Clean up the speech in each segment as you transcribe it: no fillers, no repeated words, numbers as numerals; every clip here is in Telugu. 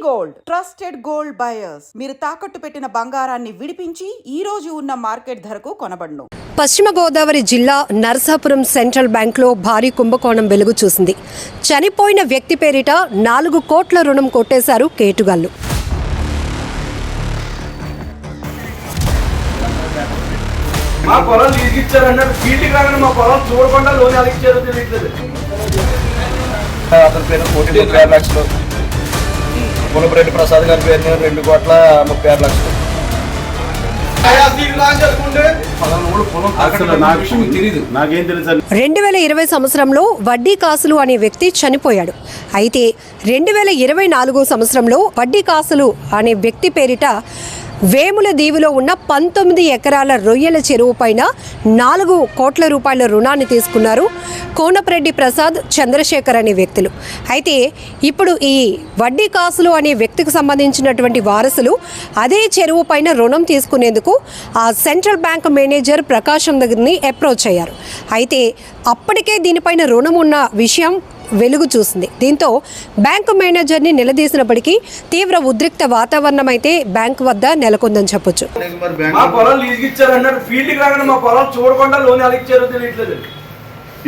గోల్డ్ ట్రస్టెడ్ గోల్డ్ బయర్స్ మీరు తాకట్టు పెట్టిన బంగారాన్ని విడిపించి ఈ రోజు ఉన్న మార్కెట్ ధరకు కొనబడును. పశ్చిమ గోదావరి జిల్లా నరసాపురం సెంట్రల్ బ్యాంక్లో భారీ కుంభకోణం వెలుగు చూసింది. చనిపోయిన వ్యక్తి పేరిట 4 కోట్ల రుణం కొట్టేశారు కేటుగాళ్లు. మా పొలం లీజుకిచ్చారన్నారు, ఫీల్డ్కి రాగానే మా పొలం చూడకుండా లోన్ ఎలా ఇచ్చారో తెలియట్లేదు. అతని పేరు 1,50,00,000 లక్షలు, పులపరెడ్డి ప్రసాద్ గారి పేరు 2,36,00,000. 2020 సంవత్సరంలో వడ్డీ కాసులు అనే వ్యక్తి చనిపోయాడు. అయితే 2024 సంవత్సరంలో వడ్డీ కాసులు అనే వ్యక్తి పేరిట వేముల దీవిలో ఉన్న 19 ఎకరాల రొయ్యల చెరువు పైన 4 కోట్ల రూపాయల రుణాన్ని తీసుకున్నారు కోనపరెడ్డి ప్రసాద్, చంద్రశేఖర్ అనే వ్యక్తులు. అయితే ఇప్పుడు ఈ వడ్డీ కాసులు అనే వ్యక్తికి సంబంధించినటువంటి వారసులు అదే చెరువు పైన రుణం తీసుకునేందుకు ఆ సెంట్రల్ బ్యాంక్ మేనేజర్ ప్రకాశం దగ్గరని అప్రోచ్ అయ్యారు. అయితే అప్పటికే దీనిపైన రుణం ఉన్న విషయం వెలుగు చూసింది. దీంతో బ్యాంకు మేనేజర్ని నిలదీసినప్పటికీ తీవ్ర ఉద్రిక్త వాతావరణం అయితే బ్యాంకు వద్ద నెలకొందని చెప్పొచ్చు. మా పొలం లీజుకిచ్చారన్నారు, ఫీల్డ్కి రాగానే మా పొలం చూడకుండా లోన్ ఎలా ఇచ్చారో తెలియట్లేదు.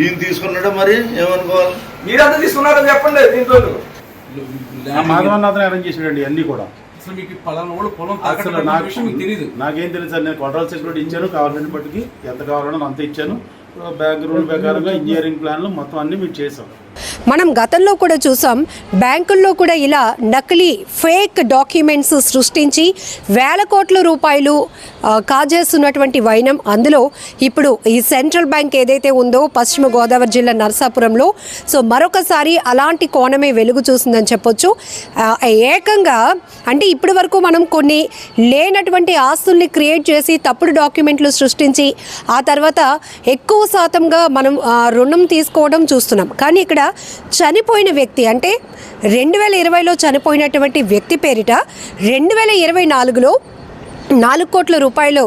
ఈయన తీసుకున్నాడు, మరి ఏమనుకోవాలి? మీరంతా తీసుకున్నారని చెప్పండి. దీంట్లో మాధవనాథన్ అరేంజ్ చేసాడండి అన్ని కూడా. అసలు మీకు పొలం తెలియదు, నాకేం తెలుసు సార్. నేను కాంట్రాక్ట్ సెక్యూరిటీ ఇచ్చాను, కావాలని బట్టికి ఎంత కావాలన్నా అంత ఇచ్చాను. బ్యాంక్ రూల్ ప్రకారంగా ఇంజనీరింగ్ ప్లాన్లు మొత్తం అన్ని మీరు చేసాం. మనం గతంలో కూడా చూసాం, బ్యాంకుల్లో కూడా ఇలా నకిలీ ఫేక్ డాక్యుమెంట్స్ సృష్టించి వేల కోట్ల రూపాయలు కాజేస్తున్నటువంటి వైనం. అందులో ఇప్పుడు ఈ సెంట్రల్ బ్యాంక్ ఏదైతే ఉందో పశ్చిమ గోదావరి జిల్లా నరసాపురంలో, సో మరొకసారి అలాంటి కోణమే వెలుగు చూసిందని చెప్పొచ్చు. ఏకంగా అంటే ఇప్పటి వరకు మనం కొన్ని లేనటువంటి ఆస్తుల్ని క్రియేట్ చేసి తప్పుడు డాక్యుమెంట్లు సృష్టించి ఆ తర్వాత ఎక్కువ శాతంగా మనం రుణం తీసుకోవడం చూస్తున్నాం. కానీ ఇక్కడ చనిపోయిన వ్యక్తి అంటే 2020లో చనిపోయినటువంటి వ్యక్తి పేరిట 2024లో 4 కోట్ల రూపాయలు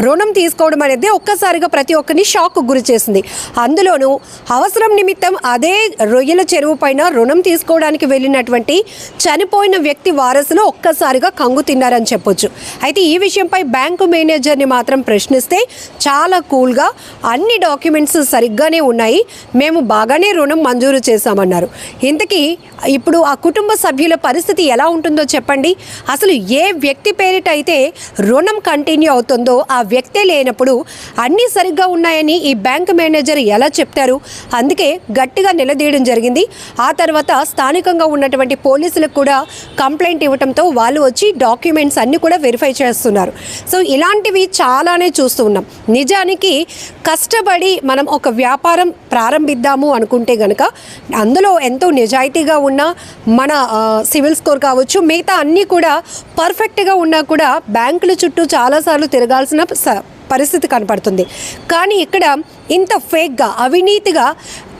రుణం తీసుకోవడం అనేది ఒక్కసారిగా ప్రతి ఒక్కరిని షాక్కు గురి చేసింది. అందులోనూ అవసరం నిమిత్తం అదే రొయ్యల చెరువు పైన రుణం తీసుకోవడానికి వెళ్ళినటువంటి చనిపోయిన వ్యక్తి వారసులు ఒక్కసారిగా కంగు తిన్నారని చెప్పొచ్చు. అయితే ఈ విషయంపై బ్యాంకు మేనేజర్ని మాత్రం ప్రశ్నిస్తే చాలా కూల్గా అన్ని డాక్యుమెంట్స్ సరిగ్గానే ఉన్నాయి, మేము బాగానే రుణం మంజూరు చేశామన్నారు. ఇంతకీ ఇప్పుడు ఆ కుటుంబ సభ్యుల పరిస్థితి ఎలా ఉంటుందో చెప్పండి. అసలు ఏ వ్యక్తి పేరిట అయితే రుణం కంటిన్యూ అవుతుందో ఆ వ్యక్తే లేనప్పుడు అన్నీ సరిగ్గా ఉన్నాయని ఈ బ్యాంక్ మేనేజర్ ఎలా చెప్తారు? అందుకే గట్టిగా నిలదీయడం జరిగింది. ఆ తర్వాత స్థానికంగా ఉన్నటువంటి పోలీసులకు కూడా కంప్లైంట్ ఇవ్వడంతో వాళ్ళు వచ్చి డాక్యుమెంట్స్ అన్నీ కూడా వెరిఫై చేస్తున్నారు. సో ఇలాంటివి చాలానే చూస్తూ ఉన్నాం. నిజానికి కష్టపడి మనం ఒక వ్యాపారం ప్రారంభిద్దాము అనుకుంటే కనుక అందులో ఎంతో నిజాయితీగా ఉన్న మన సివిల్ స్కోర్ కావచ్చు, మిగతా అన్నీ కూడా పర్ఫెక్ట్గా ఉన్నా కూడా బ్యాంకుల చుట్టూ చాలాసార్లు తిరగాల్సిన పరిస్థితి కనపడుతుంది. కానీ ఇక్కడ ఇంత ఫేక్గా, అవినీతిగా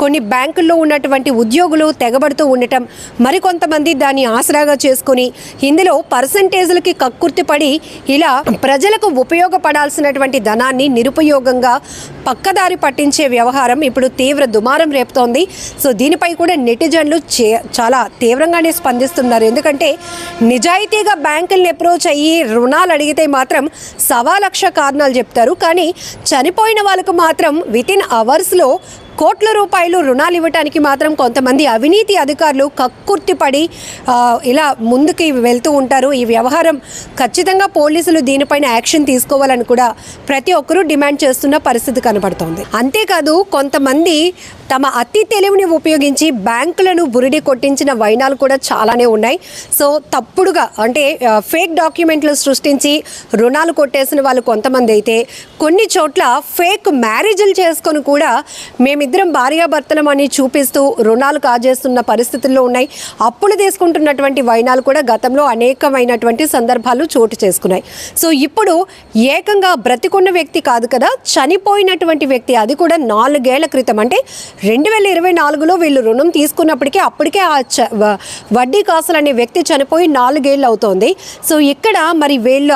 కొన్ని బ్యాంకుల్లో ఉన్నటువంటి ఉద్యోగులు తెగబడుతూ ఉండటం, మరికొంతమంది దాన్ని ఆసరాగా చేసుకొని ఇందులో పర్సంటేజ్లకి కక్కుర్తిపడి ఇలా ప్రజలకు ఉపయోగపడాల్సినటువంటి ధనాన్ని నిరుపయోగంగా పక్కదారి పట్టించే వ్యవహారం ఇప్పుడు తీవ్ర దుమారం రేపుతోంది. సో దీనిపై కూడా నెటిజన్లు చాలా తీవ్రంగానే స్పందిస్తున్నారు. ఎందుకంటే నిజాయితీగా బ్యాంకుల్ని అప్రోచ్ అయ్యి రుణాలు అడిగితే మాత్రం 1,00,000 కారణాలు చెప్తారు. కానీ చనిపోయిన వాళ్ళకు మాత్రం వితిన్ అవర్స్లో కోట్ల రూపాయలు రుణాలు ఇవ్వడానికి మాత్రం కొంతమంది అవినీతి అధికారులు కక్కుర్తిపడి ఇలా ముందుకు వెళ్తూ ఉంటారు. ఈ వ్యవహారం ఖచ్చితంగా పోలీసులు దీనిపైన యాక్షన్ తీసుకోవాలని కూడా ప్రతి ఒక్కరూ డిమాండ్ చేస్తున్న పరిస్థితి కనబడుతోంది. అంతేకాదు కొంతమంది తమ అతి తెలివిని ఉపయోగించి బ్యాంకులను బురిడి కొట్టించిన వైనాలు కూడా చాలానే ఉన్నాయి. సో తప్పుడుగా అంటే ఫేక్ డాక్యుమెంట్లు సృష్టించి రుణాలు కొట్టేసిన వాళ్ళు కొంతమంది అయితే కొన్ని చోట్ల ఫేక్ మ్యారేజ్లు చేసుకొని కూడా మేమిద్దరం భార్యాభర్తలం అని చూపిస్తూ రుణాలు కాజేస్తున్న పరిస్థితుల్లో ఉన్నాయి. అప్పులు తీసుకుంటున్నటువంటి వైనాలు కూడా గతంలో అనేకమైనటువంటి సందర్భాలు చోటు చేసుకున్నాయి. సో ఇప్పుడు ఏకంగా బ్రతికున్న వ్యక్తి కాదు కదా, చనిపోయినటువంటి వ్యక్తి, అది కూడా 4 ఏళ్ల క్రితం అంటే 2024లో వీళ్ళు రుణం తీసుకున్నప్పటికీ అప్పటికే ఆ వడ్డీ కాసులు అనే వ్యక్తి చనిపోయి 4 ఏళ్ళు అవుతోంది. సో ఇక్కడ మరి వీళ్ళ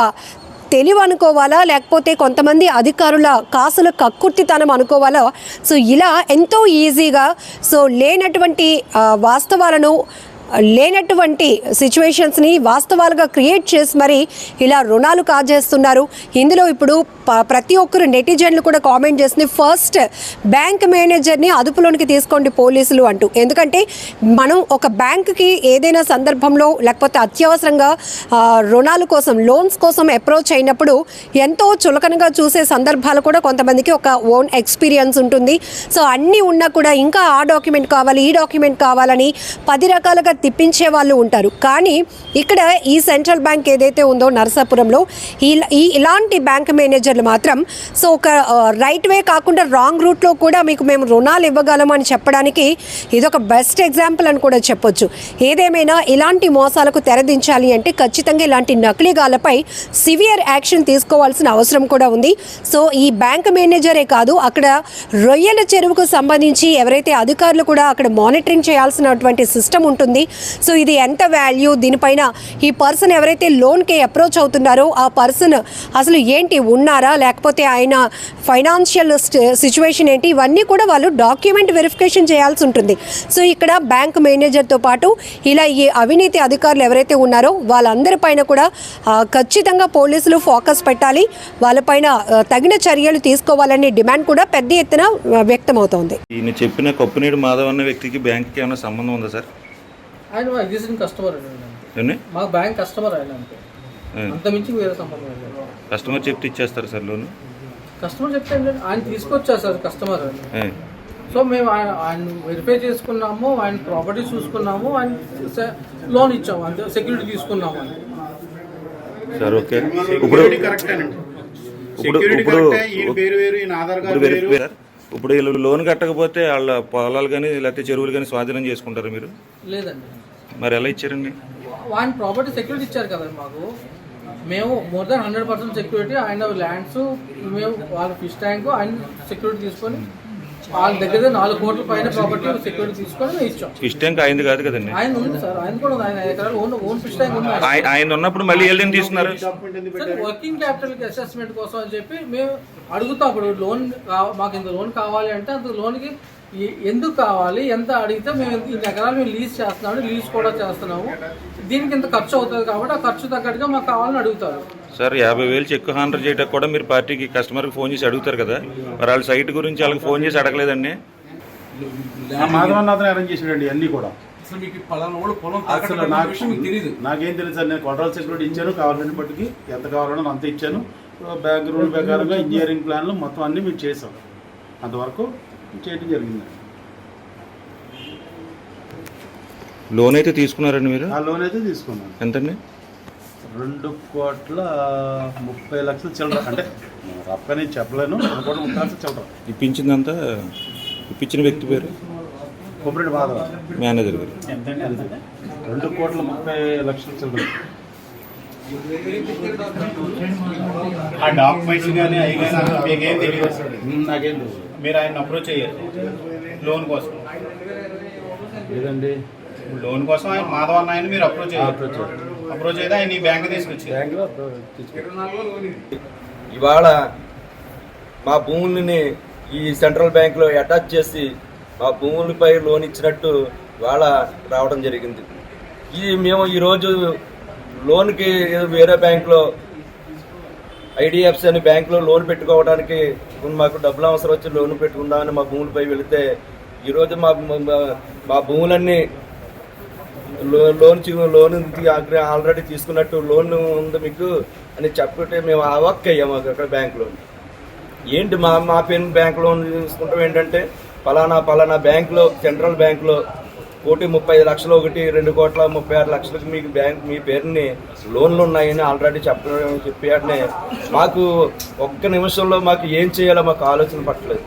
తెలివి అనుకోవాలా, లేకపోతే కొంతమంది అధికారుల కాసుల కక్కుర్తితనం అనుకోవాలా? సో ఇలా ఎంతో ఈజీగా సో లేనటువంటి వాస్తవాలను లేనటువంటి సిచ్యువేషన్స్ని వాస్తవాలుగా క్రియేట్ చేసి మరి ఇలా రుణాలు కాజేస్తున్నారు. ఇందులో ఇప్పుడు ప్రతి ఒక్కరు నెటిజన్లు కూడా కామెంట్ చేసింది, ఫస్ట్ బ్యాంక్ మేనేజర్ని అదుపులోనికి తీసుకోండి పోలీసులు అంటూ. ఎందుకంటే మనం ఒక బ్యాంకుకి ఏదైనా సందర్భంలో లేకపోతే అత్యవసరంగా రుణాల కోసం లోన్స్ కోసం అప్రోచ్ అయినప్పుడు ఎంతో చులకనగా చూసే సందర్భాలు కూడా కొంతమందికి ఒక ఓన్ ఎక్స్పీరియన్స్ ఉంటుంది. సో అన్నీ ఉన్నా కూడా ఇంకా ఆ డాక్యుమెంట్ కావాలి ఈ డాక్యుమెంట్ కావాలని 10 రకాలుగా తిప్పించే వాళ్ళు ఉంటారు. కానీ ఇక్కడ ఈ సెంట్రల్ బ్యాంక్ ఏదైతే ఉందో నరసాపురంలో ఇలాంటి బ్యాంక్ మేనేజర్లు మాత్రం సో ఒక రైట్ వే కాకుండా రాంగ్ రూట్లో కూడా మీకు మేము రుణాలు ఇవ్వగలము అని చెప్పడానికి ఇదొక బెస్ట్ ఎగ్జాంపుల్ అని కూడా చెప్పొచ్చు. ఏదేమైనా ఇలాంటి మోసాలకు తెరదించాలి అంటే ఖచ్చితంగా ఇలాంటి నకిలీగాలపై సివియర్ యాక్షన్ తీసుకోవాల్సిన అవసరం కూడా ఉంది. సో ఈ బ్యాంక్ మేనేజరే కాదు, అక్కడ రొయ్యల చెరువుకు సంబంధించి ఎవరైతే అధికారులు కూడా అక్కడ మానిటరింగ్ చేయాల్సినటువంటి సిస్టమ్ ఉంటుంది. సో ఇది ఎంత వాల్యూ, దీనిపైన ఈ పర్సన్ ఎవరైతే లోన్కి అప్రోచ్ అవుతున్నారో ఆ పర్సన్ అసలు ఏంటి, ఉన్నారా లేకపోతే ఆయన ఫైనాన్షియల్ సిచ్యువేషన్ ఏంటి, ఇవన్నీ కూడా వాళ్ళు డాక్యుమెంట్ వెరిఫికేషన్ చేయాల్సి ఉంటుంది. సో ఇక్కడ బ్యాంక్ మేనేజర్తో పాటు ఇలా ఈ అవినీతి అధికారులు ఎవరైతే ఉన్నారో వాళ్ళందరిపైన కూడా ఖచ్చితంగా పోలీసులు ఫోకస్ పెట్టాలి, వాళ్ళపైన తగిన చర్యలు తీసుకోవాలనే డిమాండ్ కూడా పెద్ద ఎత్తున వ్యక్తమవుతోంది. ఈయన చెప్పిన కొప్పునీడు మాధవ్ అన్న వ్యక్తికి బ్యాంక్కి ఏమైనా సంబంధం ఉందా సార్? ఆయన మా ఎగ్జిస్టింగ్ కస్టమర్ అండి, మా బ్యాంక్ కస్టమర్ ఆయన అంతే, అంత మించి వేరే సంబంధం లేదు. కస్టమర్ చెప్తే ఇచ్చేస్తారు సార్ లోన్? కస్టమర్ చెప్తే ఆయన తీసుకొచ్చారు సార్ కస్టమర్. సో మేము ఆయన వెరిఫై చేసుకున్నాము, ఆయన ప్రాపర్టీ చూసుకున్నాము, ఆయన లోన్ ఇచ్చాము, అంతే సెక్యూరిటీ తీసుకున్నాము. సార్ ఓకే, ఇప్పుడు వీళ్ళు లోన్ కట్టకపోతే వాళ్ళ పొలాలు కానీ లేకపోతే చెరువులు కానీ స్వాధీనం చేసుకుంటారు మీరు? లేదండి. మరి ఎలా ఇచ్చారండి? ఆయన ప్రాపర్టీ సెక్యూరిటీ ఇచ్చారు కదండి మాకు, మేము మోర్ దాన్ 100% సెక్యూరిటీ, ఆయన ల్యాండ్స్, మేము వాళ్ళ ఫిష్ ట్యాంక్ ఆయన సెక్యూరిటీ తీసుకొని వాళ్ళ దగ్గర 4 కోట్ల పైన ప్రాపర్టీ సెక్యూరిటీ తీసుకొని మేము ఇచ్చాం. ఫిష్ ట్యాంక్ అయింది కాదు కదండి? ఆయన ఉంది సార్, ఆయన కూడా ఉంది, ఆయన ఎకరాలు ఓన్ ఫిష్ ట్యాంక్ ఉంది. ఆయన ఉన్నప్పుడు మళ్ళీ ఏళ్ళని తీసుకున్నారు వర్కింగ్ క్యాపిటల్ అసెస్మెంట్ కోసం అని చెప్పి మేము అడుగుతాం. అప్పుడు లోన్ మాకు ఇంత లోన్ కావాలి అంటే అంత లోన్కి ఎందుకు కావాలి, ఎంత అడిగితే మేము ఇన్ని ఎకరాలు మేము లీజ్ చేస్తున్నాము, లీజ్ కూడా చేస్తున్నాము, దీనికి ఇంత ఖర్చు అవుతుంది కాబట్టి ఆ ఖర్చు తగ్గట్టుగా మాకు కావాలని అడుగుతారు. సార్ 50,000 చెక్ హాండర్ చేయడానికి కూడా మీరు పార్టీకి కస్టమర్కి ఫోన్ చేసి అడుగుతారు కదా, మరి వాళ్ళ సైట్ గురించి వాళ్ళకి ఫోన్ చేసి అడగలేదండి? మాధవనాథన్ అరేంజ్ చేసాడండి అన్నీ కూడా. అసలు నాకేం తెలియదు సార్, నేను కంట్రోల్ సెక్యూరిటీ ఇచ్చాను, కావాల్సిన బట్టికి ఎంత కావాలన్నా అంత ఇచ్చాను. బ్యాంక్ రూల్ ప్రకారంగా ఇంజనీరింగ్ ప్లాన్లు మొత్తం అన్నీ మేము చేసాం, అంతవరకు చేయడం జరిగింది. లోన్ అయితే తీసుకున్నారండి మీరు? ఆ లోన్ అయితే తీసుకున్నాను. ఎంతండి? 2,30,00,000 చిల్లర, అంటే రఫ్గా చెప్పలేను, 2,30,00,000 చిల్లర. ఇప్పించిందంతా ఇప్పించిన వ్యక్తి పేరు? కొబ్బరి మాధవ మేనేజర్ గారు. 2,30,00,000 చిల్లర. ఆ డాక్యుమెంట్స్ కానీ అవి కానీ మీకేం తెలియదు? నాకేం తెలియదు. మీరు ఆయన అప్రోచ్ అయ్యారు లోన్ కోసం? లేదండి, లోన్ కోసం ఆయన మాధవన్న ఆయన మీరు అప్రోచ్ అయితే ఆయన ఈ బ్యాంక్ తీసుకొచ్చారు. ఇవాళ మా భూములని ఈ సెంట్రల్ బ్యాంక్లో అటాచ్ చేసి మా భూములపై లోన్ ఇచ్చినట్టు ఇవాళ రావడం జరిగింది. మేము ఈరోజు లోన్కి వేరే బ్యాంక్లో ఐడిఎఫ్సి అని బ్యాంకులో లోన్ పెట్టుకోవడానికి మాకు డబ్బులు అవసరం వచ్చి లోన్ పెట్టుకుందామని మా భూములపై వెళితే ఈరోజు మా భూములన్నీ లోన్ ఆల్రెడీ తీసుకున్నట్టు లోన్ ఉంది మీకు అని చెప్పుకుంటే మేము అవక్కయ్యాము అక్కడ బ్యాంక్ లోన్. ఏంటి మా పేరు బ్యాంక్ లోన్ తీసుకుంటాం ఏంటంటే పలానా బ్యాంకులో సెంట్రల్ బ్యాంకులో 1,30,00,000 ఒకటి 2,36,00,000 మీకు బ్యాంక్ మీ పేరుని లోన్లు ఉన్నాయని ఆల్రెడీ చెప్పాడనే మాకు ఒక్క నిమిషంలో మాకు ఏం చేయాలో మాకు ఆలోచన పట్టలేదు.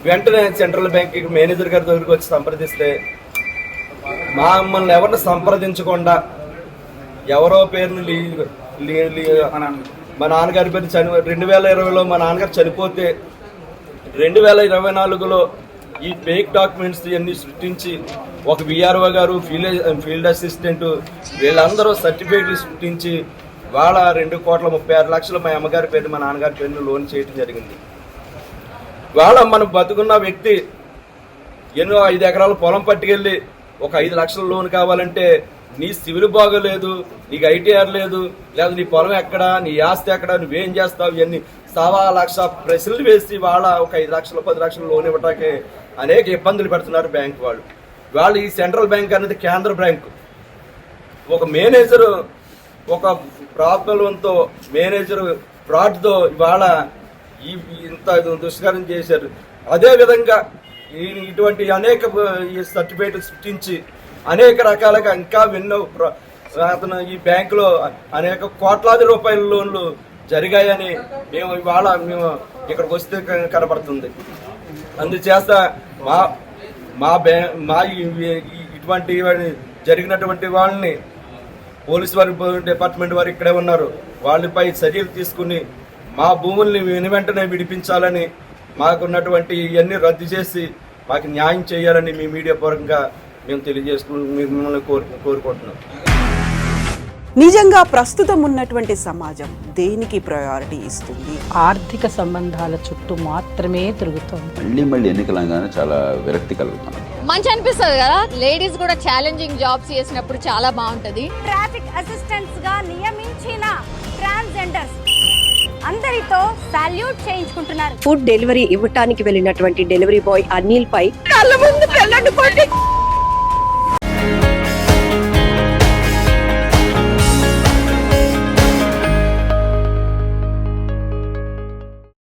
వెంటనే సెంట్రల్ బ్యాంక్ మేనేజర్ గారి దగ్గరికి వచ్చి సంప్రదిస్తే మమ్మల్ని ఎవరిని సంప్రదించకుండా ఎవరో పేరుని మా నాన్నగారి పేరు 2020లో మా నాన్నగారు చనిపోతే 2024లో ఈ ఫేక్ డాక్యుమెంట్స్ ఇవన్నీ సృష్టించి ఒక విఆర్ఓ గారు ఫీల్డ్ అసిస్టెంట్ వీళ్ళందరూ సర్టిఫికేట్లు సృష్టించి వాళ్ళ 2,36,00,000 మా అమ్మగారి పేరు మా నాన్నగారి పేరును లోన్ చేయడం జరిగింది. వాళ్ళ మనం బతుకున్న వ్యక్తి ఎన్నో 5 ఎకరాల పొలం పట్టుకెళ్ళి ఒక 5 లక్షల లోన్ కావాలంటే నీ సివిల్ బాగోలేదు, నీకు ఐటీఆర్ లేదు, లేదా నీ పొలం ఎక్కడ, నీ ఆస్తి ఎక్కడ, నువ్వేం చేస్తావు, ఇవన్నీ 1,00,000 ప్రశ్నలు వేసి వాళ్ళ ఒక 5 లక్షలు 10 లక్షలు లోన్ ఇవ్వటానికి అనేక ఇబ్బందులు పెడుతున్నారు బ్యాంక్ వాళ్ళు. ఈ సెంట్రల్ బ్యాంక్ అనేది కేంద్ర బ్యాంకు. ఒక మేనేజరు ఒక ప్రాబ్లంతో మేనేజర్ ఫ్రాడ్తో ఇవాళ ఇంత దుష్కరం చేశారు. అదేవిధంగా ఇటువంటి అనేక సర్టిఫికేట్లు సృష్టించి అనేక రకాలుగా ఇంకా ఎన్నో అతను ఈ బ్యాంకులో అనేక కోట్లాది రూపాయల లోన్లు జరిగాయని మేము ఇక్కడికి వస్తే కనబడుతుంది. అందుచేత మా ఇటువంటి జరిగినటువంటి వాళ్ళని పోలీసు వారి డిపార్ట్మెంట్ వారు ఇక్కడే ఉన్నారు, వాళ్ళపై చర్యలు తీసుకుని మా భూముల్ని వెంటనే విడిపించాలని, మాకున్నటువంటి ఇవన్నీ రద్దు చేసి మాకు న్యాయం చేయాలని మీ మీడియా పూర్వకంగా మేము మిమ్మల్ని కోరుకుంటున్నాం. నిజంగా ప్రస్తుతం ఉన్నటువంటి సమాజం దేనికి ప్రయారిటీ ఇస్తుంది? ఆర్థిక సంబంధాల చుట్టూ మాత్రమే తిరుగుతుంది. మళ్ళీ ఎన్నికలంగానే చాలా విరక్తి కలుగుతాను. మంచి అనిపిస్తుంది కదా, లేడీస్ కూడా ఛాలెంజింగ్ జాబ్స్ చేసినప్పుడు చాలా బాగుంటది. ట్రాఫిక్ అసిస్టెంట్స్ గా నియమించిన ట్రాన్స్జెండర్స్ అందరితో సాల్యూట్ చేయించుకుంటున్నారు. ఫుడ్ డెలివరీ ఇవ్వటానికి వెళ్ళినటువంటి డెలివరీ బాయ్ అనిల్ పై కళ్ళ ముందు